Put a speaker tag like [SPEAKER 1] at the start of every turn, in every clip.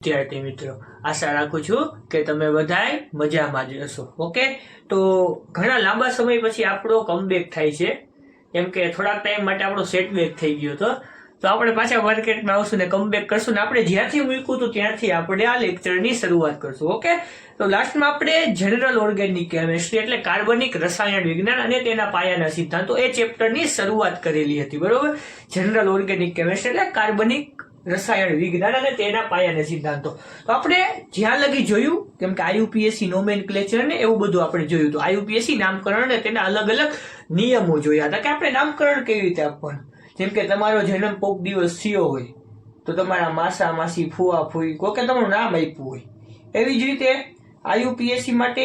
[SPEAKER 1] વિદ્યાર્થી મિત્રો, આશા રાખું છું કે તમે બધાય મજામાં જ હશો. ઓકે, તો ઘણા લાંબા સમય પછી આપણો કમબેક થાય છે. કેમ કે થોડાક ટાઈમ માટે આપણો સેટબેક થઈ ગયો હતો, તો આપણે પાછા માર્કેટમાં આવશું ને કમબેક કરશું ને આપણે જ્યાંથી મૂક્યું હતું ત્યાંથી આપણે આ લેક્ચરની શરૂઆત કરશું. ઓકે, તો લાસ્ટમાં આપણે જનરલ ઓર્ગેનિક કેમિસ્ટ્રી એટલે કાર્બનિક રસાયણ વિજ્ઞાન અને તેના પાયાના સિદ્ધાંતો એ ચેપ્ટરની શરૂઆત કરેલી હતી. બરોબર, જનરલ ઓર્ગેનિક કેમિસ્ટ્રી એટલે કાર્બનિક રસાયણ વિજ્ઞાન અને તેના પાયાના સિદ્ધાંતો. તો આપણે જ્યાં લગી જોયું, કેમ કે આયુપીએસસી નોમેનક્લેચર ને એવું બધું આપણે જોયું હતું. આયુપીએસસી નામકરણ અને તેના અલગ અલગ નિયમો જોયા હતા કે આપણે નામકરણ કેવી રીતે આપવાનું. જેમ કે તમારો જન્મ કોક દિવસ થયો હોય તો તમારા માસા માસી ફુવા ફુઈ કોકે તમારું નામ આપ્યું હોય. એવી જ રીતે આયુપીએસસી માટે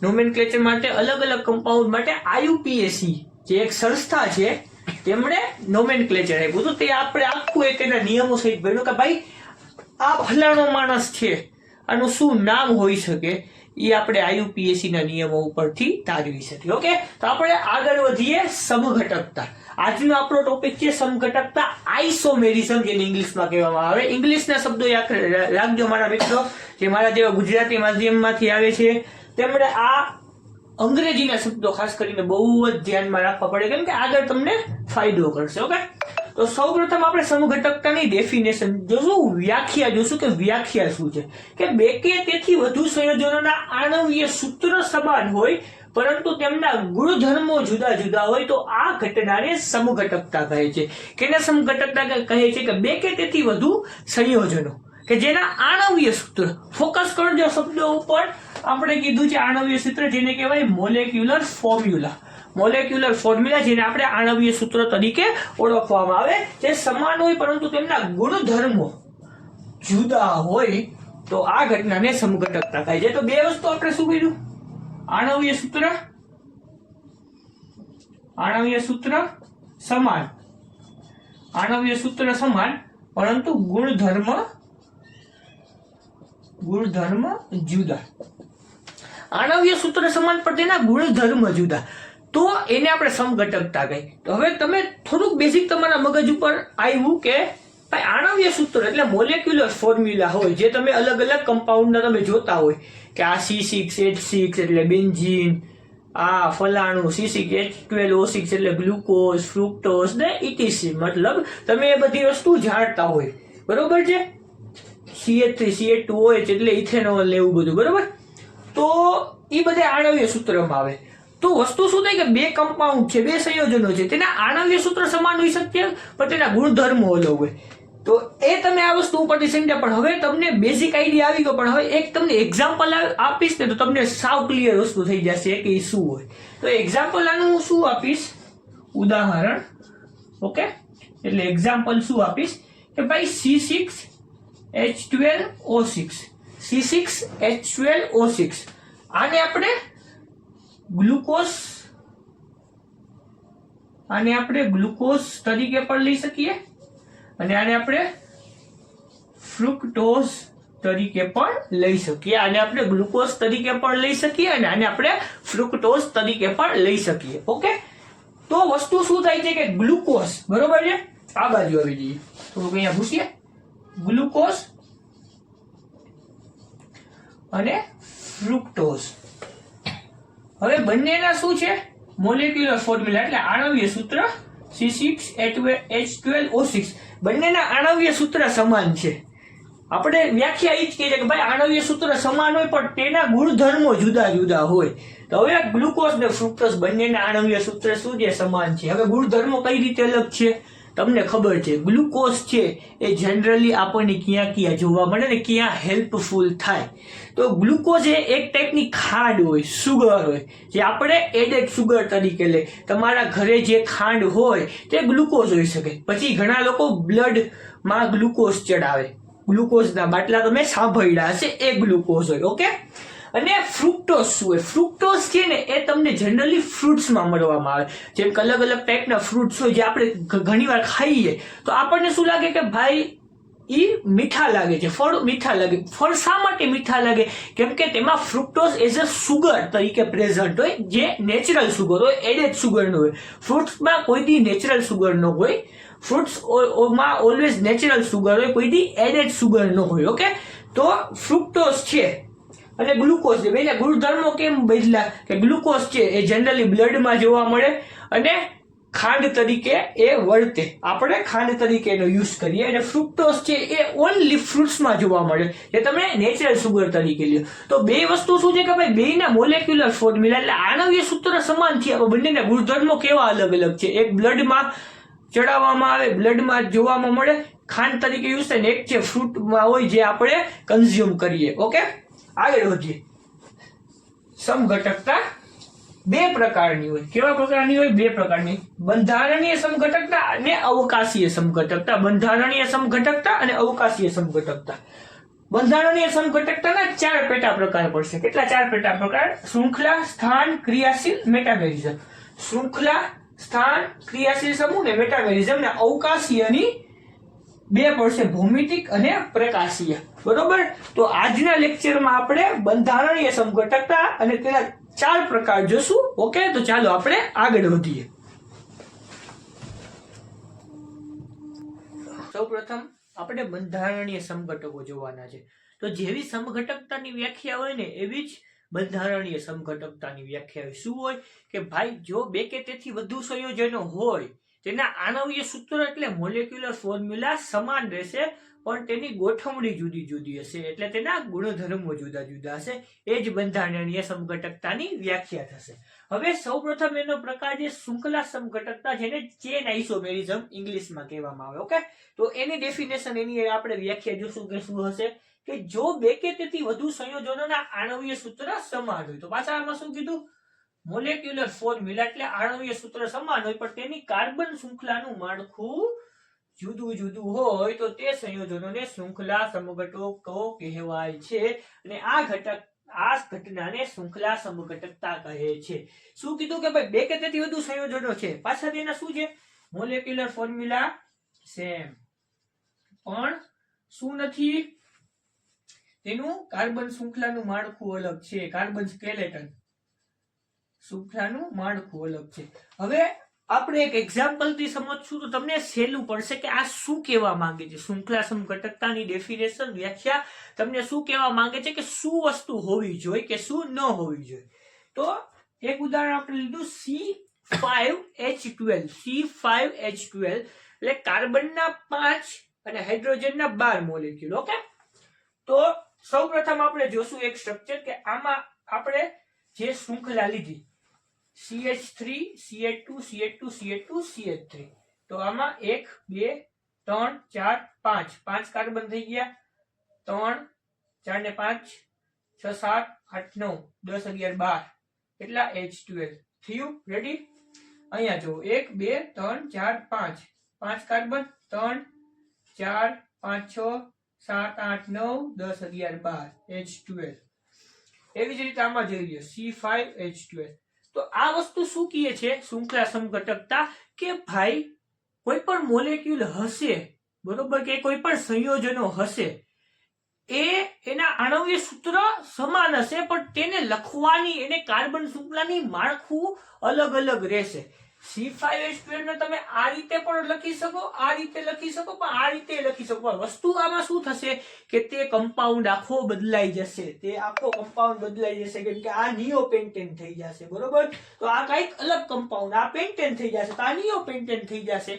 [SPEAKER 1] નોમેનક્લેચર માટે અલગ અલગ કમ્પાઉન્ડ માટે આયુપીએસસી જે એક સંસ્થા છે તેમણે નોમેનક્લેચર આપ્યું હતું. તે આપણે આખું એક એના નિયમો સહિત ભણ્યું કે ભાઈ આ ફલાણો માણસ છે, આનું શું નામ હોઈ શકે, એ આપણે આયુપીએસસી ના નિયમો ઉપરથી તારવી શકીએ. ઓકે, તો આપણે આગળ વધીએ. સમઘટકતા. આજનો આપણો ટોપિક છે સમઘટકતા, આઇસોમેરિઝમ, જેને ઇંગ્લિશમાં કહેવામાં આવે. ઇંગ્લિશના શબ્દો યાદ રાખજો મારા મિત્રો, જે મારા જેવા ગુજરાતી માધ્યમમાંથી આવે છે તેમણે આ અંગ્રેજીના શબ્દો ખાસ કરીને બહુ જ ધ્યાનમાં રાખવા પડે, કેમ કે આગળ તમને ફાયદો કરશે. ઓકે, તો સૌપ્રથમ આપણે સમઘટકતાની ડેફિનેશન જોશું, વ્યાખ્યા જોશું કે વ્યાખ્યા શું છે. કે બે કે તેથી વધુ સંયોજનોના આણવીય સૂત્ર સમાન હોય પરંતુ તેમના ગુણધર્મો જુદા જુદા હોય તો આ ઘટનાને સમઘટકતા કહે છે. કેને સમઘટકતા કહે છે? કે બે કે તેથી વધુ સંયોજનો કે જેના આણવીય સૂત્ર, ફોકસ કરજો શબ્દો ઉપર. આપણે કીધું છે આણવીય સૂત્ર જેને કહેવાય મોલેક્યુલર ફોર્મ્યુલા. મોલેક્યુલર ફોર્મ્યુલા જેને આપણે આણવીય સૂત્ર તરીકે ઓળખવામાં આવે, જે સમાન હોય પરંતુ તેમના ગુણધર્મો જુદા હોય તો આ ઘટનાને સમઘટકતા કહે છે. તો બે વસ્તુ આપણે શું કર્યું? આણવીય સૂત્ર સમાન, આણવીય સૂત્ર સમાન પરંતુ ગુણધર્મ જુદા. આણવીય સૂત્ર સમાન પણ તેના ગુણધર્મ જુદા, તો એને આપણે સમઘટકતા કહી. તો હવે તમે થોડુંક બેઝિક તમારા મગજ ઉપર આવ્યું કે ભાઈ આણવીય સૂત્ર એટલે મોલેક્યુલર ફોર્મ્યુલા હોય જે તમે અલગ અલગ કમ્પાઉન્ડના તમે જોતા હોય કે આ C6H6 એટલે બેન્ઝીન, આ ફલાણું C6H12O6 એટલે ગ્લુકોઝ, ફ્રુક્ટોઝ ને ETC, મતલબ તમે એ બધી વસ્તુ જાણતા હોય. બરોબર છે? CH3CH2OH એટલે ઇથેનોલ ને એવું બધું. બરોબર, તો એ બધા આણવીય સૂત્રમાં આવે. તો વસ્તુ શું થાય કે બે કમ્પાઉન્ડ છે, બે સંયોજનો છે, તેના આણવીય સૂત્ર સમાન હોઈ શકે પણ તેના ગુણધર્મો અલગ હોય. તો એ તમે આ વસ્તુ ઉપરથી સમજ્યા. પણ હવે તમને બેઝિક આઈડિયા આવી ગયો, પણ હવે એક તમને એક્ઝામ્પલ આપીશ ને તો તમને સાવ ક્લિયર વસ્તુ થઈ જશે કે એ શું હોય. તો એક્ઝામ્પલ આનું હું શું આપીશ? ઉદાહરણ. ઓકે, એટલે એક્ઝામ્પલ શું આપીશ કે ભાઈ C6H12O6 આને આપણે ગ્લુકોઝ તરીકે પણ લઈ શકીએ અને આને આપણે ફ્રુક્ટોઝ તરીકે પણ લઈ શકીએ. આને આપણે ગ્લુકોઝ તરીકે પણ લઈ શકીએ અને આને આપણે ફ્રુક્ટોઝ તરીકે પણ લઈ શકીએ. ઓકે, તો વસ્તુ શું થાય છે કે ગ્લુકોઝ, બરોબર છે, આ બાજુ આવી જઈએ, થોડુંક અહીંયા ભૂસીએ, ગ્લુકોઝ અને ફ્રુક્ટોઝ. હવે બંનેના શું છે? મોલેક્યુલર ફોર્મ્યુલા એટલે આણવીય સૂત્ર C6H12O6. બંનેના આણવીય સૂત્ર સમાન છે. આપણે વ્યાખ્યા એ જ કહે છે કે ભાઈ આણવીય સૂત્ર સમાન હોય પણ તેના ગુણધર્મો જુદા જુદા હોય. તો હવે ગ્લુકોઝ ને ફ્રુક્ટોઝ બંનેના આણવીય સૂત્ર શું છે? સમાન છે. હવે ગુણધર્મો કઈ રીતે અલગ છે તમને ખબર છે. ગ્લુકોઝ છે એ જનરલી આપણને ક્યાં જોવા મળે ને ક્યાં હેલ્પફુલ થાય. તો ગ્લુકોઝ એ એક ટાઈપની ખાંડ હોય, સુગર હોય, જે આપણે એડેડ સુગર તરીકે લે. તમારા ઘરે જે ખાંડ હોય તે ગ્લુકોઝ હોઈ શકે. પછી ઘણા લોકો બ્લડમાં ગ્લુકોઝ ચડાવે, ગ્લુકોઝના બાટલા તમે સાંભળ્યા હશે, એ ગ્લુકોઝ હોય. ઓકે, અને ફ્રુક્ટોઝ શું હોય? ફ્રુક્ટોઝ છે ને એ તમને જનરલી ફ્રૂટ્સમાં મળવામાં આવે. જેમ કે અલગ અલગ ટાઈપના ફ્રૂટ્સ હોય જે આપણે ઘણીવાર ખાઈએ તો આપણને શું લાગે કે ભાઈ એ મીઠા લાગે છે, ફળ મીઠા લાગે. ફળ શા માટે મીઠા લાગે? કેમ કે તેમાં ફ્રુક્ટોઝ એઝ અ સુગર તરીકે પ્રેઝન્ટ હોય, જે નેચરલ સુગર હોય, એડેડ સુગર ન હોય. ફ્રૂટ્સમાં કોઈ દી નેચરલ સુગર ન હોય. ફ્રૂટ્સ માં ઓલવેઝ નેચરલ સુગર હોય, કોઈ દી એડેડ સુગર ન હોય. ઓકે, તો ફ્રુક્ટોઝ છે અને ગ્લુકોઝ છે, બેના ગુણધર્મો કેમ બદલા કે ગ્લુકોઝ છે એ જનરલી બ્લડમાં જોવા મળે અને ખાંડ તરીકે એ વર્તે, આપણે ખાંડ તરીકે એનો યુઝ કરીએ, અને ફ્રુક્ટોઝ છે એ ઓનલી ફ્રૂટ્સમાં જોવા મળે, જે તમે નેચરલ સુગર તરીકે લ્યો. તો બે વસ્તુ શું છે કે ભાઈ બેના મોલેક્યુલર ફોર્મ્યુલા એટલે આણવીય સૂત્ર સમાન છે, બંનેના ગુણધર્મો કેવા અલગ અલગ છે. એક બ્લડમાં ચડાવવામાં આવે, બ્લડમાં જોવામાં મળે, ખાંડ તરીકે યુઝ થાય, ને એક છે ફ્રૂટમાં હોય જે આપણે કન્ઝ્યુમ કરીએ. ઓકે, આગળ વધીએ. સમઘટકતા બે પ્રકારની હોય. કેવા પ્રકારની હોય? બે પ્રકારની. બંધારણીય સમઘટકતા અને અવકાશીય સમઘટકતા. બંધારણીય સમઘટકતા અને અવકાશીય સમઘટકતા. બંધારણીય સમઘટકતાના 4 પેટા પ્રકાર પડશે. કેટલા 4 પેટા પ્રકાર? શૃંખલા, સ્થાન, ક્રિયાશીલ, મેટામેરિઝમ. શૃંખલા, સ્થાન, ક્રિયાશીલ સમૂહ ને મેટામેરિઝમ. ને અવકાશીયની 2 પડશે, ભૌમિતિક અને પ્રકાશીય. બરોબર. તો આજના લેક્ચરમાં આપણે બંધારણીય સમઘટકતા અને તેના 4 પ્રકાર જોશું. ઓકે, તો ચાલો આપણે આગળ વધીએ. સૌપ્રથમ આપણે બંધારણીય સમઘટકો જોવાના છે. તો જેવી સમઘટકતાની વ્યાખ્યા હોય ને એવી જ બંધારણીય સમઘટકતાની વ્યાખ્યા હોય. શું હોય કે ભાઈ જો 2 કે તેથી વધુ સંયોજનો હોય તેના આણવીય સૂત્ર એટલે મોલેક્યુલર ફોર્મ્યુલા સમાન રહેશે, પણ તેની ગોઠવણી જુદી જુદી હશે, એટલે તેના ગુણધર્મો જુદા જુદા હશે. એ જ બંધારણીય સમઘટકતાની વ્યાખ્યા થશે. હવે સૌપ્રથમ એનો પ્રકાર છે શૃંખલા સમઘટકતા, જેને ચેન આઇસોમેરિઝમ ઇંગ્લિશમાં કહેવામાં આવે. ઓકે, તો એની ડેફિનેશન, એની આપણે વ્યાખ્યા જોશું કે શું હશે કે જો 2 કે તેથી વધુ સંયોજનોના આણવીય સૂત્ર સમાન હોય, તો પાછા આમાં શું કીધું? મોલેક્યુલર ફોર્મ્યુલા એટલે આણવીય સૂત્ર સમાન હોય પણ તેની કાર્બન શૃંખલાનું માળખું જુદું જુદું હોય તો તે સંયોજનોને શૃંખલા સમઘટકો કહેવાય છે, અને આ ઘટનાને શૃંખલા સમઘટકતા કહે છે. શું કીધું કે ભાઈ 2 કે તેથી વધુ સંયોજનો છે, પાછા તેના શું છે? મોલેક્યુલર ફોર્મ્યુલા સેમ, પણ શું નથી? તેનું કાર્બન શૃંખલાનું માળખું અલગ છે. કાર્બન સ્કેલેટન શૃંખલાનું માળખું અલગ છે. હવે આપણે એક એક્ઝામ્પલ થી સમજશું તો તમને સહેલું પડશે કે આ શું કહેવા માંગે છે. શૃંખલા સમઘટકતાની ડેફિનેશન, વ્યાખ્યા તમને શું કહેવા માંગે છે કે શું વસ્તુ હોવી જોઈએ કે શું ન હોવી જોઈએ. તો એક ઉદાહરણ આપણે લીધું C5H12. C5H12 એટલે કાર્બનના 5 અને હાઇડ્રોજનના 12 મોલેક્યુલ. ઓકે, તો સૌપ્રથમ આપણે જોશું એક સ્ટ્રક્ચર કે આમાં આપણે જે શૃંખલા લીધી CH3 CH2 CH2 CH2 CH3, તો આમાં 1 2 3 4 5 5 કાર્બન થઈ ગયા. 3 4 ને 5 6 7 8 9 10 11 12 એટલા H12 થયું. રેડી? અહીંયા જો 1 2 3 4 5 5 કાર્બન, 3 4 5 6 7 8 9 10 11 12 H12. એવી જ રીતે આમાં જોઈ લો C5H12. તો આ વસ્તુ શું કહે છે શૃંખલા સમઘટકતા? કે ભાઈ કોઈ પણ મોલેક્યુલ હશે, બરોબર, કે કોઈ પણ સંયોજનો હશે, એના આણવીય સૂત્ર સમાન હશે પણ તેને લખવાની, એને કાર્બન શૃંખલાની માળખું અલગ અલગ રહેશે. C5H12 ને તમે આ રીતે પણ લખી શકો, આ રીતે લખી શકો, પણ આ રીતે લખી શકો. વસ્તુ આમાં શું થશે કે તે કમ્પાઉન્ડ આખો બદલાઈ જશે. તે આખો કમ્પાઉન્ડ બદલાઈ જશે, કેમ કે આ નિયોપેન્ટેન થઈ જશે. બરોબર, તો આ કઈક અલગ કમ્પાઉન્ડ, આ પેન્ટેન થઈ જશે, તો આ નિયોપેન્ટેન થઈ જશે.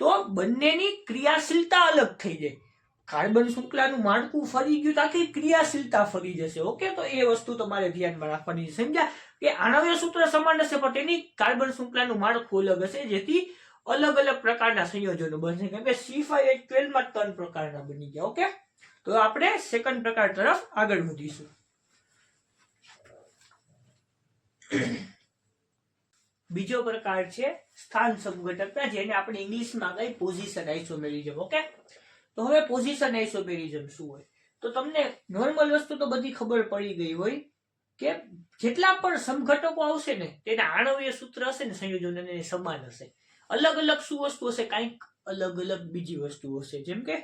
[SPEAKER 1] તો બંનેની ક્રિયાશીલતા અલગ થઈ જાય. કાર્બન શૃંખલાનું માળખું ફરી ગયું તો આખી ક્રિયાશીલતા ફરી જશે. ઓકે, તો એ વસ્તુ તમારે ધ્યાનમાં રાખવાની. સમજ્યા કે આણવીય સૂત્ર સમાન હશે પણ તેની કાર્બન શૃંખલાનું માળખું અલગ હશે, જેથી અલગ અલગ પ્રકારના સંયોજનો બનશે. કેમ કે C5H12 માં 3 પ્રકારના બની ગયા. ઓકે, તો આપણે સેકન્ડ પ્રકાર તરફ આગળ વધીશું. બીજો પ્રકાર છે સ્થાન સમઘટકતા, જેને આપણે ઇંગ્લિશમાં કહીએ પોઝિશન આઇસોમેરિઝમ. ઓકે, તો હવે પોઝિશન આઇસોમેરિઝમ શું હોય? તો તમને નોર્મલ વસ્તુ તો બધી ખબર પડી ગઈ હોય કે જેટલા પણ સમઘટકો આવશે ને તેના આણવીય સૂત્ર હશે ને સંયોજનોને સમાન હશે. અલગ અલગ શું વસ્તુ હશે? કંઈક અલગ અલગ બીજી વસ્તુ હશે. જેમ કે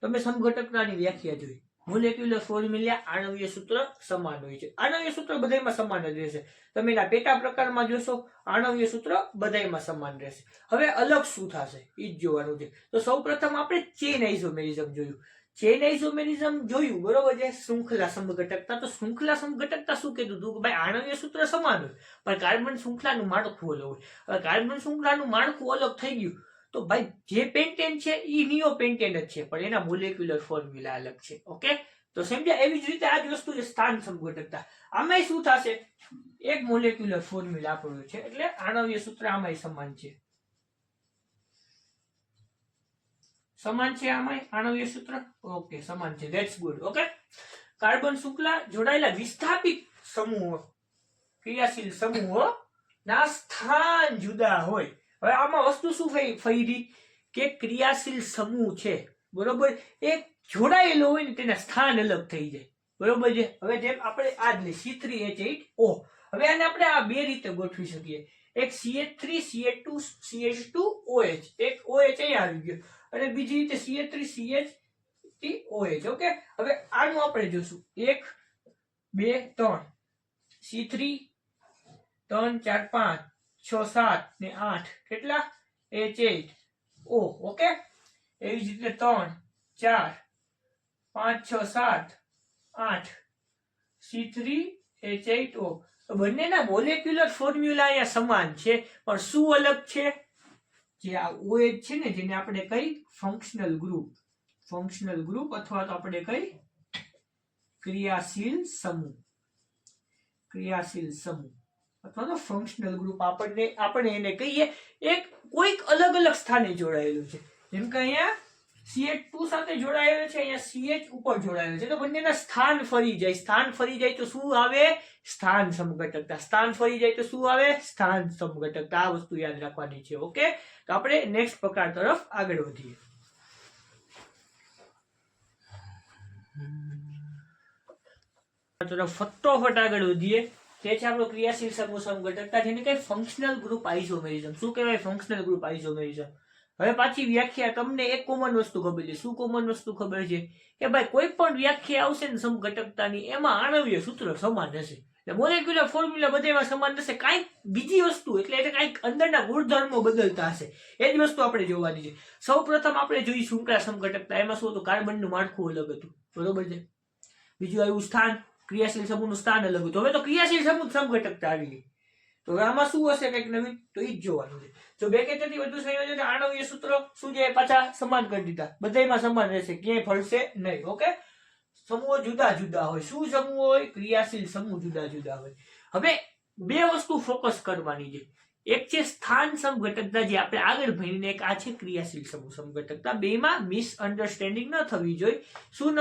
[SPEAKER 1] તમે સમઘટકતાની વ્યાખ્યા જોઈ, મોલેક્યુલર ફોર્મ્યુલા, આણવીય સૂત્ર સમાન હોય છે. આણવીય સૂત્ર બધામાં સમાન જ રહેશે. તમે એના પેટા પ્રકારમાં જોશો, આણવીય સૂત્ર બધામાં સમાન રહેશે. હવે અલગ શું થશે એ જ જોવાનું છે. તો સૌપ્રથમ આપણે ચેન આઇસોમેરિઝમ જોયું. ચેન આઇસોમેરિઝમ જોયું બરોબર છે, શૃંખલા સમઘટકતા. તો શૃંખલા સમઘટકતા શું કીધું હતું કે ભાઈ આણ્વીય સૂત્ર સમાન હોય પણ કાર્બન શૃંખલાનું માળખું અલગ હોય. હવે કાર્બન શૃંખલાનું માળખું અલગ થઈ ગયું તો ભાઈ જે પેન્ટેન છે એ નિયોપેન્ટેન જ છે પણ એના મોલેક્યુલર ફોર્મ્યુલા અલગ છે. ઓકે, તો સમજ્યા? એવી જ રીતે આ જ વસ્તુ છે સ્થાન સમઘટકતા. આમાંય શું થશે, એક મોલેક્યુલર ફોર્મ્યુલા આપણો છે એટલે આણ્વીય સૂત્ર આમાંય સમાન છે. સમાન છે આમાંય આણ્વીય સૂત્ર. ઓકે, સમાન છે, ધેટ્સ ગુડ. ઓકે, કાર્બન શૃંખલા જોડાયેલા વિસ્થાપિત સમૂહો, ક્રિયાશીલ સમૂહો ના સ્થાન જુદા હોય. હવે આમાં વસ્તુ શું ફરી કે ક્રિયાશીલ સમૂહ છે બરોબર, એ જોડાયેલો હોય ને તેના સ્થાન અલગ થઈ જાય બરોબર છે. હવે જેમ આપણે આ જ લઈએ C3H8O. હવે આને આપણે આ બે રીતે ગોઠવી શકીએ, એક CH3 CH2 CH2OH, એક OH અહીંયા આવી ગયો અને બીજી રીતે CH3 CH3OH. ઓકે, હવે આનું આપણે જોશું 1 2 3 C3 3 4 5 6 7 ને 8 કેટલા H8O. ઓકે, એવી જ રીતે 3 4 5 6 7 8 C3H8O. તો બંનેના મોલેક્યુલર ફોર્મ્યુલા અહીંયા સમાન છે પણ શું અલગ છે, જે આ OH છે ને જેને આપણે કઈ ફંક્શનલ ગ્રુપ અથવા તો આપણે કઈ ક્રિયાશીલ સમૂહ અથવા તો ફંક્શનલ ગ્રુપ આપણે એને કહીએ, એક કોઈક અલગ અલગ સ્થાને જોડાયેલું છે. જેમ કે અહીંયા CH2 સાથે જોડાયેલો છે, અહીંયા CH ઉપર જોડાયેલો છે, તો બંનેના સ્થાન ફરી જાય તો શું આવે, સ્થાન સમઘટકતા. સ્થાન ફરી જાય તો શું આવે, સ્થાન સમઘટકતા. આ વસ્તુ યાદ રાખવાની છે. ઓકે, તો આપણે નેક્સ્ટ પ્રકાર તરફ આગળ વધીએ. ફટોફટ આગળ વધીએ. તે છે આપણો ક્રિયાશીલ સમૂહ સમઘટકતા, જેને કઈ ફંક્શનલ ગ્રુપ આઇસોમેરિઝમ. શું કહેવાય, ફંક્શનલ ગ્રુપ આઇસોમેરિઝમ. હવે પાછી વ્યાખ્યા, તમને એક કોમન વસ્તુ ખબર છે. શું કોમન વસ્તુ ખબર છે કે ભાઈ કોઈ પણ વ્યાખ્યા આવશે ને સમઘટકતાની, એમાં આણ્વીય સૂત્ર સમાન હશે, એટલે મોલેક્યુલર ફોર્મ્યુલા બધામાં સમાન હશે. કાંઈક બીજી વસ્તુ એટલે કાંઈક અંદરના ગુણધર્મો બદલતા હશે, એ જ વસ્તુ આપણે જોવાની છે. સૌ પ્રથમ આપણે જોઈ શૃંખલા સમઘટકતા. એમાં શું હતું, કાર્બનનું માળખું અલગ હતું બરોબર છે. બીજું આવ્યું સ્થાન, ક્રિયાશીલ સમૂહનું સ્થાન અલગ હતું. હવે તો ક્રિયાશીલ સમૂહ સમઘટકતા આવી ગઈ. તો હવે આમાં શું હશે કંઈક નવીન, તો ઈ જ જોવાનું છે. જો બે કે તેથી વધુ સંયોજન આણ્વીય સૂત્રો શું છે પાછા સમાન કરી દીધા, બધામાં સમાન રહેશે, ક્યાંય ફરશે નહીં. ઓકે, સમૂહો જુદા જુદા હોય. શું સમૂહ હોય, ક્રિયાશીલ સમૂહ જુદા જુદા હોય. હવે બે વસ્તુ ફોકસ કરવાની છે, એક છે સ્થાન સમઘટકતા જે આપણે આગળ ભણીને, એક આ છે ક્રિયાશીલ સમૂહ સમઘટકતા. બેમાં મિસઅન્ડરસ્ટેન્ડિંગ ન થવી જોઈએ. શું ન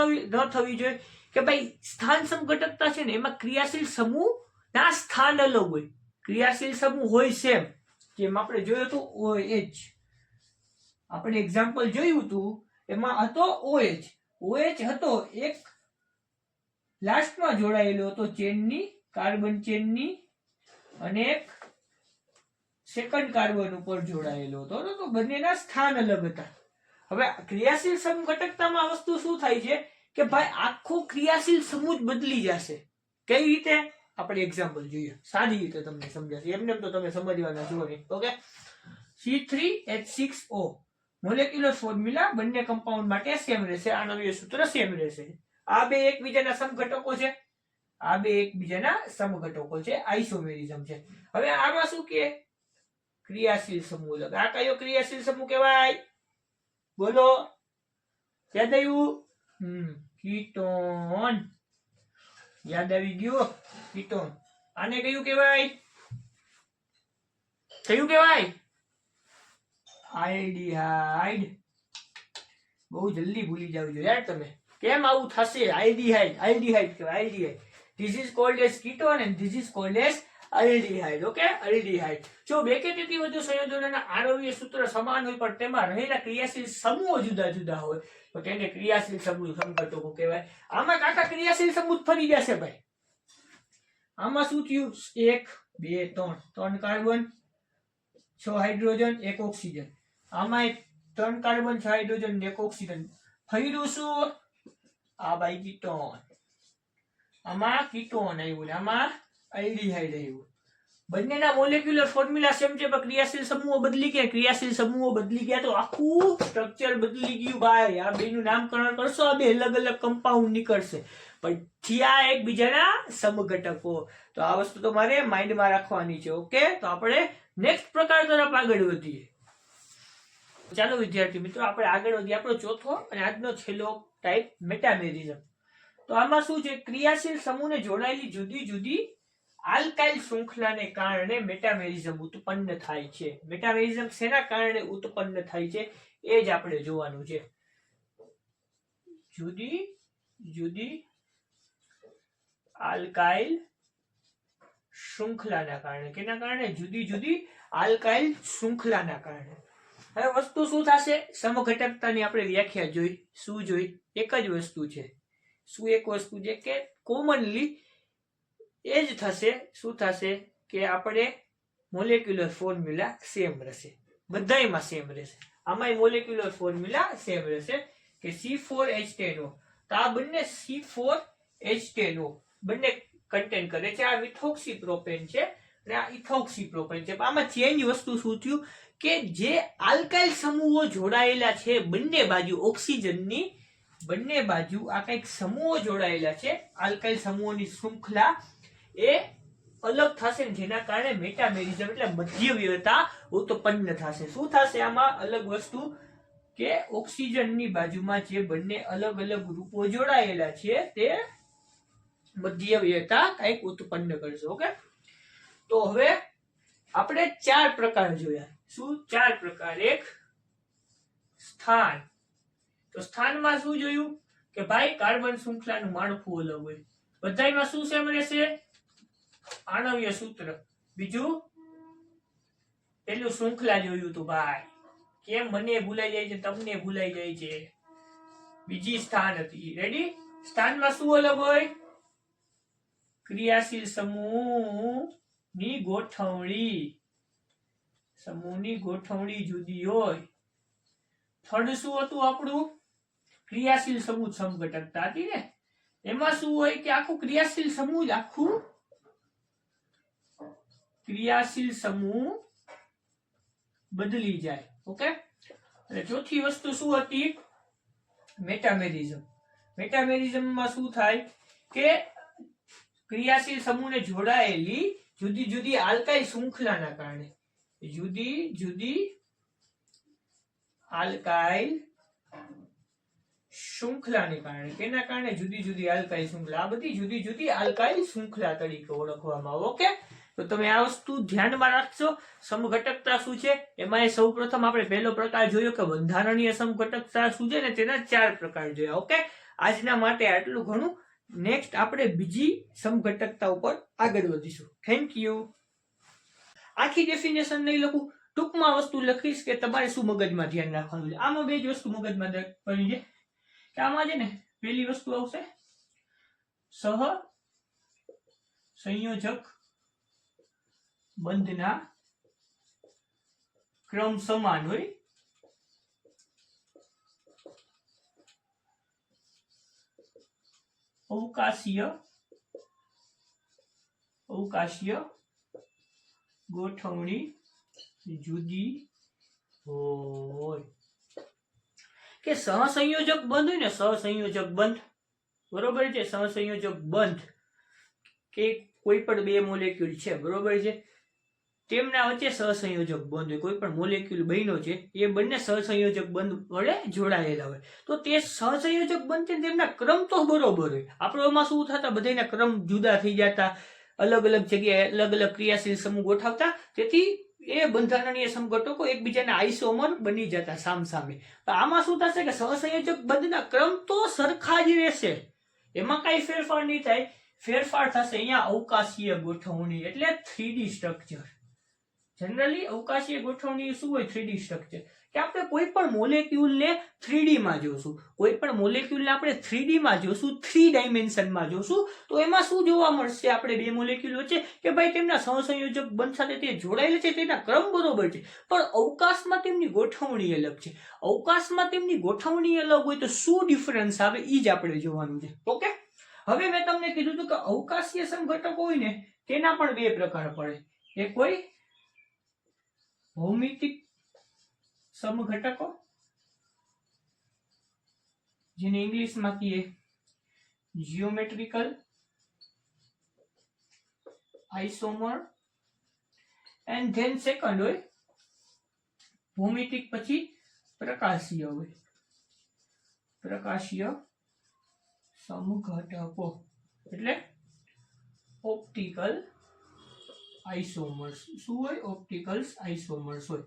[SPEAKER 1] થવી જોઈએ કે ભાઈ સ્થાન સમઘટકતા છે ને એમાં ક્રિયાશીલ સમૂહ ના સ્થાન અલગ હોય. ક્રિયાશીલ સમૂહ હોય સેમ, જેમ આપણે જોયું હતું OH, આપણે એક્ઝામ્પલ જોયું હતું એમાં હતો OH હતો એક લાસ્ટમાં જોડાયેલો હતો ચેનની, કાર્બન ચેનની, અને એક સેકન્ડ કાર્બન ઉપર જોડાયેલો હતો, તો બંનેના સ્થાન અલગ હતા. હવે ક્રિયાશીલ સમઘટકતામાં વસ્તુ શું થાય છે કે ભાઈ આખો ક્રિયાશીલ સમૂહ જ બદલી જશે. કઈ રીતે, આપણે એક્ઝામ્પલ જોઈએ, સાદી રીતે તમને સમજાશે, એમને તો તમે સમજવાના છો નહીં. ઓકે, C3H6O મોલેક્યુલર ફોર્મ્યુલા બંને કમ્પાઉન્ડ માટે સેમ રહેશે, આણ્વીય સૂત્ર સેમ રહેશે. આ બે એકબીજાના સમઘટકો છે, આઇસોમેરિઝમ છે. હવે આમાં શું કે ક્રિયાશીલ સમૂહ અલગ. આ કયો ક્રિયાશીલ સમૂહ કહેવાય, બોલો, યાદ આવ્યું, કીટોન. યાદ આવી ગયું, કીટોન. આને કયું કહેવાય, આલ્ડીહાઇડ. બહુ જલ્દી ભૂલી જાવ છો યાર તમે, કેમ આવું થશે, આલ્ડીહાઇડ કહેવાય. This is called as ketone and this is called as aldehyde. Okay, aldehyde. જો બે કે તેથી વધુ સંયોજનોના આણ્વીય સૂત્ર સમાન હોય પણ તેમાં રહેલા ક્રિયાશીલ સમૂહો જુદા જુદા હોય તો તેને ક્રિયાશીલ સમૂહ સમઘટકો કહેવાય. આમાં કાકા ક્રિયાશીલ સમૂહ ફરી જશે ભાઈ. આમાં શું થયું, 1 2 3 કાર્બન 6 હાઇડ્રોજન 1 ઓક્સિજન. આમાં 3 કાર્બન 6 હાઇડ્રોજન 1 ઓક્સિજન. ફર્યું શું, આ ભાઈ કીટોન. આમાં કીટોન આવ્યું ને આમાં આલ્ડીહાઇડ આવ્યું. બંનેના મોલેક્યુલર ફોર્મ્યુલા સેમ છે, પણ ક્રિયાશીલ સમૂહો બદલી ગયા. ક્રિયાશીલ સમૂહો બદલી ગયા તો આખું સ્ટ્રક્ચર બદલી ગયું ભાઈ. આ બેનું નામકરણ કરશો, આ બે અલગ અલગ કમ્પાઉન્ડ નીકળશે, પણ થયા એકબીજાના સમઘટકો. તો આ વસ્તુ તમારે માઇન્ડમાં રાખવાની છે. ઓકે, તો આપણે નેક્સ્ટ પ્રકાર તરફ આગળ વધીએ. ચાલો વિદ્યાર્થી મિત્રો, આપણે આગળ વધીએ. આપણો ચોથો અને આજનો છેલ્લો ટાઈપ મેટામેરિઝમ. તો આમાં શું છે? ક્રિયાશીલ સમૂહને જોડાયેલી જુદી જુદી આલ્કાઇલ શૃંખલાને કારણે મેટામેરિઝમ ઉત્પન્ન થાય છે. મેટામેરિઝમ શેના કારણે ઉત્પન્ન થાય છે એ જ આપણે જોવાનું છે. જુદી જુદી આલ્કાઇલ શૃંખલાના કારણે. કેના કારણે? જુદી જુદી આલ્કાઇલ શૃંખલાના કારણે. હવે વસ્તુ શું થશે? સમઘટકતાની આપણે વ્યાખ્યા જોઈ. શું જોઈ? એક જ વસ્તુ છે. શું એક વસ્તુ છે કે કોમનલી એ જ થશે. શું થશે કે આપણે મોલેક્યુલર ફોર્મ્યુલા સેમ રહેશે, બધાયમાં સેમ રહેશે. આમાંય મોલેક્યુલર ફોર્મ્યુલા સેમ રહેશે કે C4H10O. તો આ બંને C4H10O બંને કન્ટેન કરે છે. આ મિથોક્સીપ્રોપેન છે અને આ ઇથોક્સીપ્રોપેન છે. આમાં ચેન્જ વસ્તુ શું થયું કે જે આલ્કાઇલ સમૂહો જોડાયેલા છે બંને બાજુ ઓક્સિજનની, બંને બાજુ આ કઈક સમૂહો જોડાયેલા છે, આલ્કાઇલ સમૂહોની શૃંખલા એ અલગ થશે, જેના કારણે મેટામેરિઝમ એટલે મધ્યવ્યયતા ઉત્પન્ન થશે. શું થશે આમાં? અલગ વસ્તુ કે ઓક્સિજનની બાજુમાં જે બંને અલગ અલગ ગ્રુપો જોડાયેલા છે તે મધ્યવ્યયતા કઈક ઉત્પન્ન કરશે. ઓકે, તો હવે આપણે 4 પ્રકાર જોયા. શું 4 પ્રકાર? એક સ્થાન. તો સ્થાનમાં શું જોયું કે ભાઈ કાર્બન શૃંખલાનું માળખું અલગ હોય. બધાયમાં શું સેમ રહેશે? આણ્વીય સૂત્ર. બીજું પેલું શૃંખલા જોયું તું ભાઈ, કેમ મને ભૂલાઈ જાય છે, તમને ભૂલાઈ જાય છે. બીજી સ્થાન હતી. રેડી? સ્થાનમાં શું અલગ હોય? ક્રિયાશીલ સમૂહની ગોઠવણી. સમૂહની ગોઠવણી જુદી હોય. થર્ડ શું હતું આપણું? ક્રિયાશીલ સમૂહ સમઘટકતા હતી ને. એમાં શું હોય કે આખું ક્રિયાશીલ સમૂહ જ આખું ક્રિયાશીલ સમૂહ બદલી જાય. ઓકે, અને ચોથી વસ્તુ શું હતી? મેટામેરિઝમ. મેટામેરિઝમમાં શું થાય કે ક્રિયાશીલ સમૂહને જોડાયેલી જુદી જુદી આલ્કાઇલ શૃંખલાના કારણે, જુદી જુદી આલ્કાઇલ શૃંખલાને કારણે. કેના કારણે? જુદી જુદી આલ્કાઇલ શૃંખલા. આ બધી જુદી જુદી આલ્કાઇલ શૃંખલા તરીકે ઓળખવામાં આવે. ઓકે, તો તમે આ વસ્તુ ધ્યાનમાં રાખજો. સમઘટકતા શું છે એમાં સૌપ્રથમ આપણે પહેલો પ્રકાર જોયો કે બંધારણીય સમઘટકતા શું છે ને તેના 4 પ્રકાર જોયા. ઓકે, આજના માટે આટલું ઘણું. નેક્સ્ટ આપણે બીજી સમઘટકતા ઉપર આગળ વધીશું. Thank you. આખી ડેફિનેશન નહીં લખું, ટૂંકમાં વસ્તુ લખીશ કે તમારે શું મગજમાં ધ્યાન રાખવાનું છે. આમાં બે જ વસ્તુ મગજમાં રાખવાની છે કે આમાં છે ને પહેલી વસ્તુ આવશે સહ સંયોજક બંધના ક્રમ સમાન હોય. અવકાશીય ગોઠવણી જુદી હોય. કે સહસંયોજક બંધ હોય ને, સહસંયોજક બંધ, બરોબર છે. સહસંયોજક બંધ કે કોઈ પણ બે મોલેક્યુલ છે, બરોબર છે, તેમના વચ્ચે સહસંયોજક બંધ હોય. કોઈ પણ મોલેક્યુલ બન્યો છે એ બંને સહસંયોજક બંધ વડે જોડાયેલા હોય. તો તે સહસંયોજક બંધ છે તેમના ક્રમ તો બરોબર હોય. આપણે એમાં શું થતા? બધાના ક્રમ જુદા થઈ જતા, અલગ અલગ જગ્યાએ અલગ અલગ ક્રિયાશીલ સમૂહ ગોઠવતા. તેથી એ બંધારણીય સમઘટકો એકબીજાના આઇસોમર બની જતા સામસામે. આમાં શું થશે કે સહસંયોજક બંધના ક્રમ તો સરખા જ રહેશે, એમાં કઈ ફેરફાર નહીં થાય. ફેરફાર થશે અહીંયા અવકાશીય ગોઠવણી એટલે 3D સ્ટ્રક્ચર. જનરલી અવકાશીય ગોઠવણી શું હોય? 3D structure. કે આપણે કોઈ પણ મોલેક્યુલને 3D માં જોશું, કોઈ પણ મોલેક્યુલને આપણે 3D માં જોશું, 3 ડાયમેન્શનમાં જોશું, તો એમાં શું જોવા મળશે? આપણે બે મોલેક્યુલ વચ્ચે કે ભાઈ તેમના સહસંયોજક બંધ સાથે તે જોડાયેલા છે, તેના ક્રમ બરોબર છે, પણ અવકાશમાં તેમની ગોઠવણી અલગ છે. અવકાશમાં તેમની ગોઠવણી અલગ હોય તો શું ડિફરન્સ આવે એ જ આપણે જોવાનું છે. ઓકે, હવે મેં તમને કીધું હતું કે અવકાશીય સમઘટકો હોય ને તેના પણ બે પ્રકાર પડે. એ કોઈ ભૌમિતિક સમઘટકો જેને ઇંગ્લિશમાં કહીએ geometrical isomer and then second હોય ભૌમિતિક પછી પ્રકાશીય હોય પ્રકાશીય સમઘટકો એટલે ઓપ્ટિકલ આઇસોમર્સ શું હોય ઓપ્ટિકલ આઇસોમર્સ હોય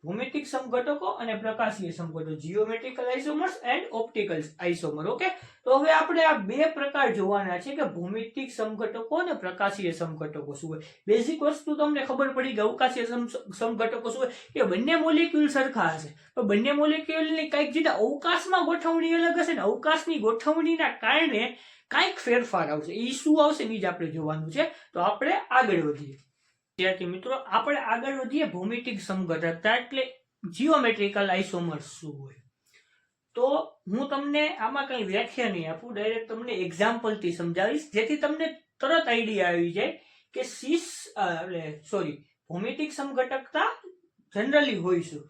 [SPEAKER 1] ભૌમિતિક સમઘટકો અને પ્રકાશીય સમઘટકો geometrical isomers and optical isomer okay તો હવે આપણે આ બે પ્રકાર જોવાના છે કે ભૌમિતિક સમઘટકો અને પ્રકાશીય સમઘટકો શું હોય બેઝિક વસ્તુ તમને ખબર પડી કે અવકાશીય સમઘટકો શું હોય કે બંને મોલેક્યુલ સરખા હશે પણ બંને મોલેક્યુલની કંઈક જુદા અવકાશમાં ગોઠવણી અલગ હશે ને અવકાશની ગોઠવણીના કારણે કંઈક ફેરફાર આવશે એ શું આવશે એ જ આપણે જોવાનું છે તો આપણે આગળ વધીએ વિદ્યાર્થી મિત્રો આપણે આગળ વધીએ ભૌમિતિક સમઘટકતા એટલે જીઓમેટ્રિકલ આઇસોમર્સ શું હોય તો હું તમને આમાં કઈ વ્યાખ્યા નહીં આપું ડાયરેક્ટ તમને એક્ઝામ્પલથી સમજાવીશ જેથી તમને તરત આઈડિયા આવી જાય કે ભૌમિતિક સમઘટકતા જનરલી હોય શું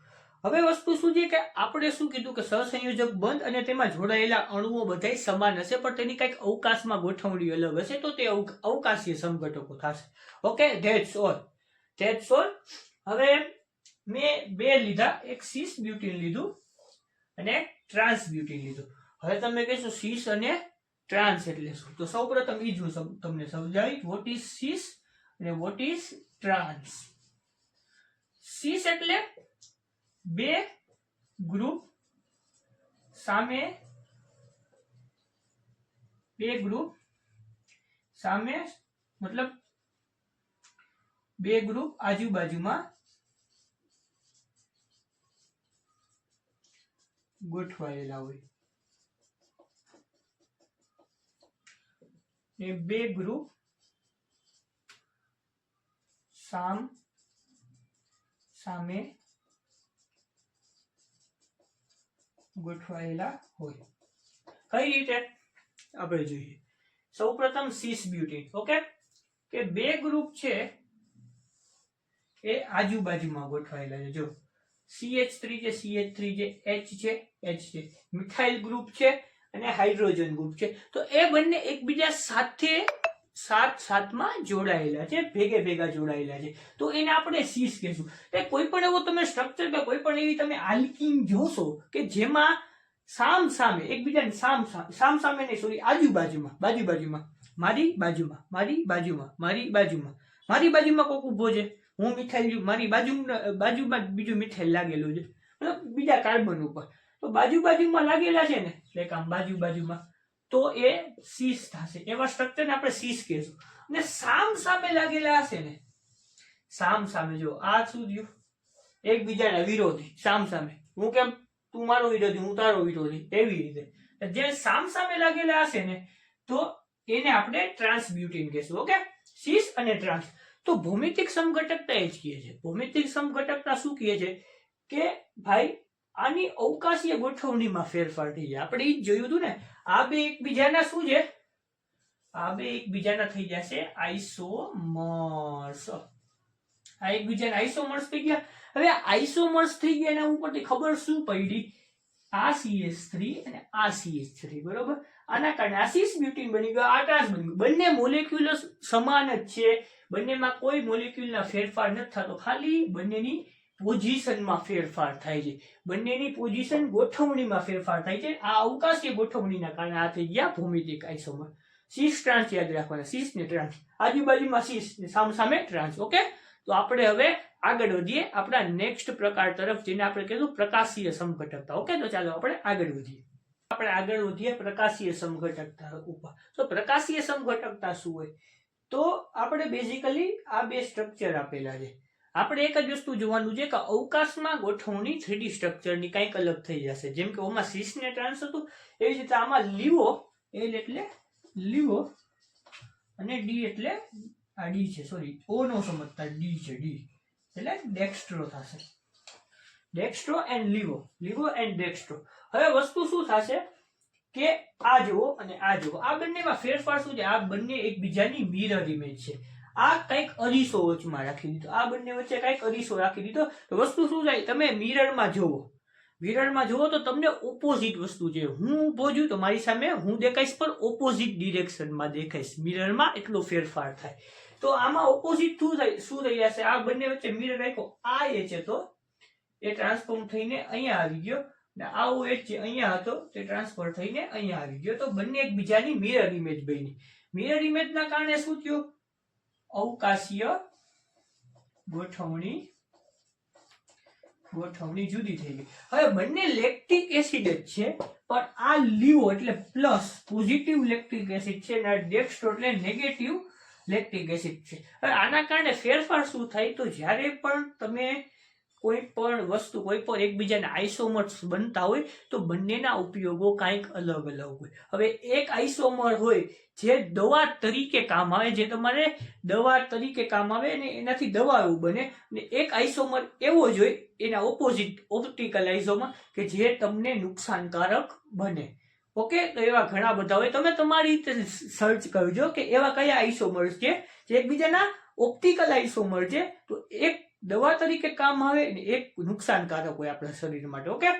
[SPEAKER 1] હવે વસ્તુ શું છે કે આપણે શું કીધું કે સહસંયોજક બંધ અને તેમાં જોડાયેલા અણુઓ બધા સમાન હશે પણ તેની કંઈક અવકાશમાં ગોઠવણી અલગ હશે તો તે અવકાશીય સમઘટકો થશે ઓકે ધેટ્સ ઓલ હવે મેં બે લીધા એક સિસ બ્યુટીન લીધું અને ટ્રાન્સ બ્યુટીન લીધું હવે તમે કહેશો સિસ અને ટ્રાન્સ એટલે શું તો સૌપ્રથમ એ જ હું તમને સમજાવી વોટ ઇઝ સિસ અને વોટ ઇઝ ટ્રાન્સ સિસ એટલે બે ગ્રુપ સામે મતલબ બે ગ્રુપ આજુબાજુમાં ગોઠવાયેલા હોય ને બે ગ્રુપ સામે ગોઠવાયેલા હોય કઈ રીતે આપણે જોઈએ સૌપ્રથમ સિસ બ્યુટીન ઓકે કે બે ગ્રુપ છે એ આજુબાજુમાં ગોઠવાયેલા છે જો CH3 છે CH3 છે H છે H છે મિથાઇલ ગ્રુપ છે અને હાઇડ્રોજન ગ્રુપ છે તો એ બંને એકબીજા સાથે સાતમાં જોડાયેલા છે ભેગા જોડાયેલા છે તો એને આપણે સિસ કહેશું એ કોઈ પણ એવો તમે સ્ટ્રક્ચર કે કોઈ પણ એવી તમે આલ્કીન જોશો કે જેમાં સામે એકબીજાને સામે નહીં સોરી આજુબાજુમાં મારી બાજુમાં કોક ઉભો છે હું મિથાઇલ મારી બાજુમાં બીજું મિથાઇલ લાગેલું છે મતલબ બીજા કાર્બન ઉપર તો બાજુમાં લાગેલા છે ને એટલે આમ બાજુમાં તો એ સિસ થશે એવા સ્ટ્રક્ચરને આપણે સિસ કહેશું અને સામે લાગેલા હશે ને સામે જો આ શું થયું એકબીજાના વિરોધી સામે હું કેમ તું મારો વિરોધી હું તારો વિરોધી એવી રીતે જે સામે લાગેલા હશે ને તો એને આપણે ટ્રાન્સબ્યુટીન કહેશું ઓકે સિસ અને ટ્રાન્સ તો ભૌમિતિક સમઘટકતા એ જ કહે છે ભૌમિતિક સમઘટકતા શું કહે છે કે ભાઈ આની અવકાશીય ગોઠવણીમાં ફેરફાર થઈ જાય આપણે એ જ જોયું હતું ને આ બે એકબીજાના શું છે આ બે એકબીજાના થઈ જશે આઇસોમર્સ આ એકબીજાના આઇસોમર્સ થઈ ગયા હવે આઇસોમર્સ થઈ ગયા એના ઉપરથી ખબર શું પડી આ CH3 અને આ CH3 બરોબર આના કારણે આ સિસ બ્યુટીન બની ગયો આ ટ્રાન્સ બની ગયો બંને મોલેક્યુલ સમાન જ છે બંનેમાં કોઈ મોલેક્યુલના ફેરફાર નથી થતો ખાલી બંનેની પોઝિશનમાં ફેરફાર થાય છે બંનેની પોઝિશન ગોઠવણીમાં ફેરફાર થાય છે આ અવકાશીય ગોઠવણીના કારણે આ થઈ ગયા ભૌમિતિક આઇસોમર સિસ ટ્રાન્સ યાદ રાખવાના સિસ ને ટ્રાન્સ આજુબાજુમાં સિસ ને સામે ટ્રાન્સ ઓકે તો આપણે હવે આગળ વધીએ આપણા નેક્સ્ટ પ્રકાર તરફ જેને આપણે કીધું પ્રકાશીય સમઘટકતા ઓકે તો ચાલો આપણે આગળ વધીએ પ્રકાશીય સમઘટકતા ઉપર તો પ્રકાશીય સમઘટકતા શું હોય તો આપણે બેઝિકલી આ બે સ્ટ્રક્ચર આપેલા છે આપણે એક જ વસ્તુ જોવાનું છે કે અવકાશમાં ગોઠવણી 3D સ્ટ્રક્ચરની કંઈક અલગ થઈ જશે જેમ કે ઓમાં સિસ ને ટ્રાન્સ હતું એવી રીતે આમાં લીવો એલ એટલે લીવો અને ડી એટલે આ ડી છે સોરી ઓ નો સમજતા ડી છે ડી એટલે ડેક્સ્ટ્રો થશે dextro and Livo and dextro હવે વસ્તુ શું થશે કે આ જુઓ અને આ જુઓ આ બંનેમાં ફેરફાર શું છે આ બંને એકબીજાની મિરર ઇમેજ છે આ કંઈક અરીસો વચમાં રાખી દીધો, આ બંને વચ્ચે કંઈક અરીસો રાખી દીધો. તો વસ્તુ શું થાય, તમે મિરરમાં જોવો, મિરરમાં જુઓ તો તમને ઓપોઝિટ વસ્તુ છે. હું ઊભો છું તો મારી સામે હું દેખાઈશ પણ ઓપોઝિટ ડિરેક્શનમાં દેખાઈશ. મિરરમાં એટલો ફેરફાર થાય. તો આમાં ઓપોઝિટ શું થઈ જશે, આ બંને વચ્ચે મિરર રાખ્યો, આ એ છે તો એ ટ્રાન્સફોર્મ થઈને અહીંયા આવી ગયો, ને આવો એ છે અહીંયા હતો તે ટ્રાન્સફર થઈને અહીંયા આવી ગયો. તો બંને એકબીજાની મિરર ઇમેજ બની. મિરર ઇમેજના કારણે શું થયું, અવકાશીય ગોઠવણી જુદી થઈ ગઈ. હવે બંને લેક્ટિક એસિડ જ છે, પણ આ લીવો એટલે પ્લસ પોઝિટિવ લેક્ટિક એસિડ છે અને ડેક્સ્ટ્રો એટલે નેગેટિવ લેક્ટિક એસિડ છે. હવે આના કારણે ફેરફાર શું થાય, તો જ્યારે પણ તમે કોઈ પણ વસ્તુ કોઈ પણ એકબીજાના આઇસોમર્સ બનતા હોય તો બંનેના ઉપયોગો કાંઈક અલગ અલગ હોય. હવે એક આઇસોમર હોય જે દવા તરીકે કામ આવે, જે તમારે દવા તરીકે કામ આવે અને એનાથી દવા એવું બને, અને એક આઇસોમર એવો જ હોય એના ઓપોઝિટ ઓપ્ટિકલ આઇસોમર કે જે તમને નુકસાનકારક બને. ઓકે, તો એવા ઘણા બધા હોય, તમે તમારી રીતે સર્ચ કરજો કે એવા કયા આઇસોમર્સ છે જે એકબીજાના ઓપ્ટિકલ આઇસોમર છે, તો એક દવા તરીકે કામ આવે ને એક નુકસાનકારક હોય આપણા શરીર માટે. ઓકે,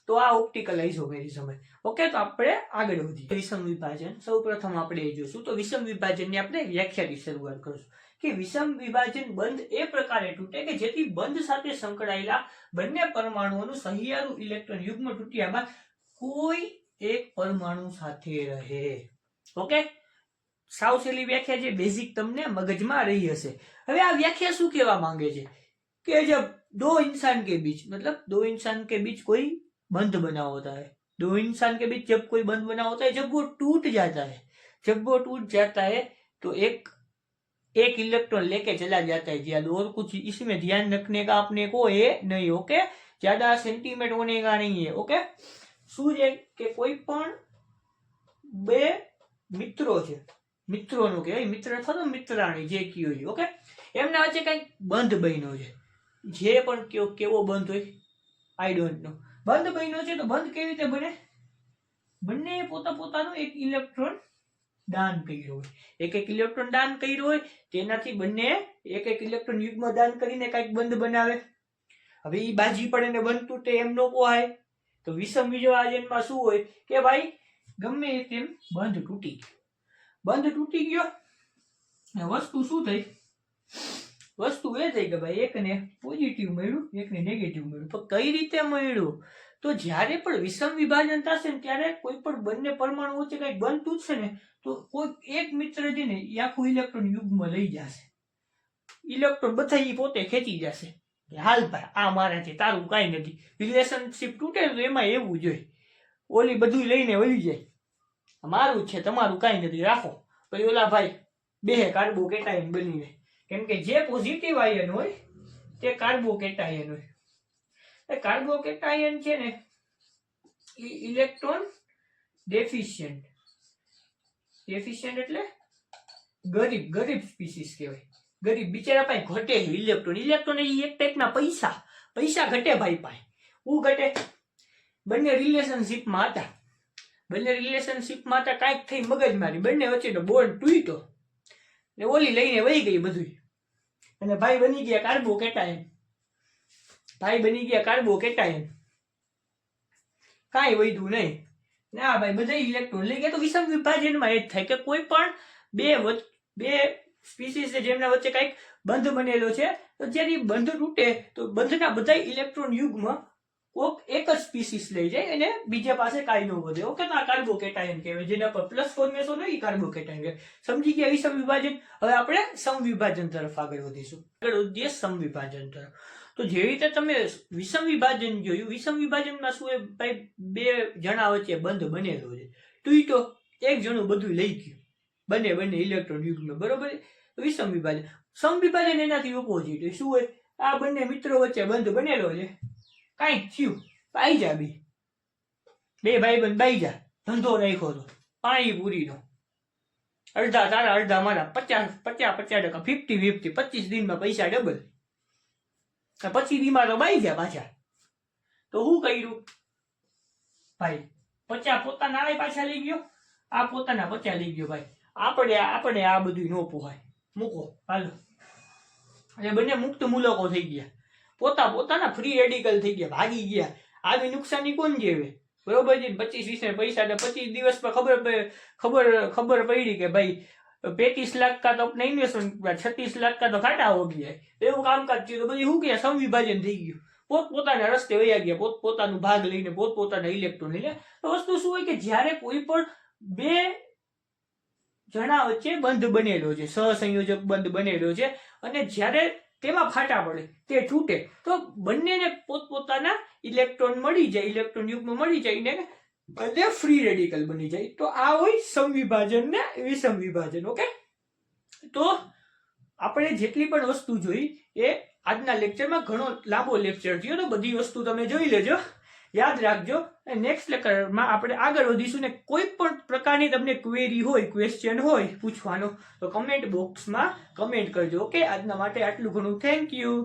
[SPEAKER 1] તો આ ઓપ્ટિકલ આઇસોમેરિઝમ. ઓકે, તો આપણે આગળ વધીએ. વિષમ વિભાજન સૌપ્રથમ આપણે એ જોશું. તો વિષમ વિભાજનની આપણે વ્યાખ્યાથી શરૂઆત કરીશું કે વિષમ વિભાજન બંધ એ પ્રકારે તૂટે કે જેથી બંધ સાથે સંકળાયેલા બંને પરમાણુઓનું સહિયારું ઇલેક્ટ્રોન યુગ્મ તૂટ્યા બાદ કોઈ એક પરમાણુ સાથે રહે. ઓકે, સાવ સહેલી વ્યાખ્યા છે, બેઝિક તમને મગજમાં રહી હશે. હવે આ વ્યાખ્યા શું કહેવા માંગે છે कि जब दो इंसान के बीच मतलब दो इंसान के बीच कोई बंध बना होता है, दो इंसान के बीच जब कोई बंध बना होता है, जब वो टूट जाता है, जब वो टूट जाता है तो एक इलेक्ट्रॉन लेके चला जाता है ज्यादा, और कुछ इसमें ध्यान रखने का आपने को है नहीं. ओके, ज्यादा सेंटीमेंट होने का नहीं है. ओके, શું છે કે કોઈ પણ બે મિત્રો છે, મિત્રોનું કહેવાય, મિત્ર અથવા તો મિત્રાણી જે કયો છે. ઓકે, એમના વચ્ચે કઈક બંધ બન્યો છે, જે પણ કેવો બંધ હોય આઈ ડોન્ટ નો. બંધ બન્યો છે તો બંધ કેવી રીતે બને, બંને પોતાનું એક ઇલેક્ટ્રોન દાન કર્યું હોય, એક ઇલેક્ટ્રોન દાન કર્યું હોય તેનાથી બંને એક ઇલેક્ટ્રોન યુગ્મ દાન કરીને કઈક બંધ બનાવે. હવે ઈ બાજી પડે ને બંધ તૂટે એમ ન પોહાય. તો વિષમ વિભાજનમાં શું હોય કે ભાઈ ગમે તેમ બંધ તૂટી ગયો, વસ્તુ શું થઈ, વસ્તુ એ થઈ કે ભાઈ એકને પોઝિટિવ મળ્યું એકને નેગેટિવ મળ્યું. તો કઈ રીતે મળ્યું, તો જ્યારે પણ વિષમ વિભાજન થશે ને ત્યારે કોઈ પણ બંને પરમાણુ વચ્ચે કઈ બંધ તૂટશે ને તો કોઈ એક મિત્ર છે ને એ આખું ઇલેક્ટ્રોન યુગ્મ લઈ જશે, ઇલેક્ટ્રોન બધા ઈ પોતે ખેંચી જશે. હાલ ભાઈ આ મારા છે, તારું કઈ નથી. રિલેશનશિપ તૂટે તો એમાં એવું જોઈએ, ઓલી બધું લઈને વળી જાય, મારું છે તમારું કઈ નથી રાખો. પછી ઓલા ભાઈ બે કાર્બોકેટાયન બનીને, કેમ કે જે પોઝિટિવ આયન હોય તે કાર્બોકેટાયન હોય. કાર્બોકેટાયન છે ને એ ઇલેક્ટ્રોન ડેફિશિયન્ટ એટલે ગરીબ સ્પીસીસ કહેવાય. ગરીબ બિચારા પાસે ઘટે ઇલેક્ટ્રોન એ એક ટાઈપના પૈસા ઘટે ભાઈ પાસે. હું ઘટે, બંને રિલેશનશિપમાં હતા, કાંઈક થઈ મગજમારી, બંને વચ્ચેનો બોન્ડ તૂટ્યો ને ઓલી લઈને વહી ગઈ બધું, અને ભાઈ બની ગયા કાર્બોકેટાયન, કાંઈ વધ્યું નહીં. ના ભાઈ બધા ઇલેક્ટ્રોન લઈ ગયા. તો વિષમ વિભાજનમાં એ જ થાય કે કોઈ પણ બે સ્પીસીસ છે જેમના વચ્ચે કઈક બંધ બનેલો છે, તો જ્યારે બંધ તૂટે તો બંધના બધા ઇલેક્ટ્રોન યુગ્મ કોક એક જ સ્પીસીસ લઈ જાય અને બીજા પાસે કાંઈ ન વધે. ઓકે, તો આ કાર્બોકેટાયન કહેવાય, જેના પર પ્લસ ફોર્મેશન હોય એ કાર્બોકેટાયન કહેવાય. સમજી ગયા વિષમ વિભાજન. હવે આપણે સમવિભાજન તરફ આગળ વધીશું. આગળ વધીએ સમવિભાજન તરફ. તો જેવી રીતે તમે વિષમ વિભાજન જોયું, વિષમ વિભાજનમાં શું એ ભાઈ બે જણા વચ્ચે બંધ બનેલો છે, તૂટ્યો, એક જણું બધું લઈ ગયું, બંને ઇલેક્ટ્રોન યુગ્મ, બરોબર. વિષમ વિભાજન. સમવિભાજન એનાથી ઓપોઝિટ શું હોય, આ બંને મિત્રો વચ્ચે બંધ બનેલો છે, કાંઈક થયું, પાઈ જા બે ભાઈબંધ બાઈ જા, ધંધો રાખ્યો તો પાણીપુરીનો, અડધા તારા અડધા મારા, 50% 50-50, 25 દિનમાં પૈસા ડબલ. પછી દીમાં તો બાઈ ગયા પાછા. તો શું કર્યું ભાઈ, 50 પોતાના પાછા લઈ ગયો, આ પોતાના 50 લઈ ગયો. ભાઈ આપણે આ બધું ન પોહાય, મૂકો હાલો. એટલે બંને મુક્ત મૂલકો થઈ ગયા, પોતાના ફ્રી રેડિકલ થઈ ગયા, ભાગી ગયા. આવી નુકસાની કોણ જેવે? બરોબર છે. 25-20 પૈસા 25 દિવસ પર ખબર પડી કે ભાઈ 35 लाख का तो अपना इन्वेस्टमेंट 36 लाख का तो घाटा हो गया है. એવું કામકાજ થયું તો બધી શું કે સંવિભાજન થઈ ગયું, પોતપોતાના રસ્તે વયા ગયા, પોતપોતાનું ભાગ લઈને પોતપોતાના ઇલેક્ટ્રોન લઈને. તો વસ્તુ શું હોય કે જ્યારે કોઈ પણ બે જણા વચ્ચે બંધ બનેલો છે, સહસંયોજક બંધ બનેલો છે, અને જ્યારે તેમાં ફાટા પડે, તે તૂટે, તો બંનેને પોતપોતાના ઇલેક્ટ્રોન મળી જાય, ઇલેક્ટ્રોન યુગ્મ મળી જાય ને એટલે ફ્રી રેડિકલ બની જાય. તો આ હોય સમવિભાજન ને વિષમ વિભાજન. ઓકે, તો આપણે જેટલી પણ વસ્તુ જોઈ એ આજના લેક્ચરમાં, ઘણો લાંબો લેક્ચર થયો તો બધી વસ્તુ તમે જોઈ લેજો, યાદ રાખજો. નેક્સ્ટ લેક્ચરમાં આપણે આગળ વધીશું ને કોઈ પણ પ્રકારની તમને ક્વેરી હોય, ક્વેશ્ચન હોય પૂછવાનો તો કમેન્ટ બોક્સમાં કમેન્ટ કરજો. ઓકે, આજના માટે આટલું ઘણું. Thank you.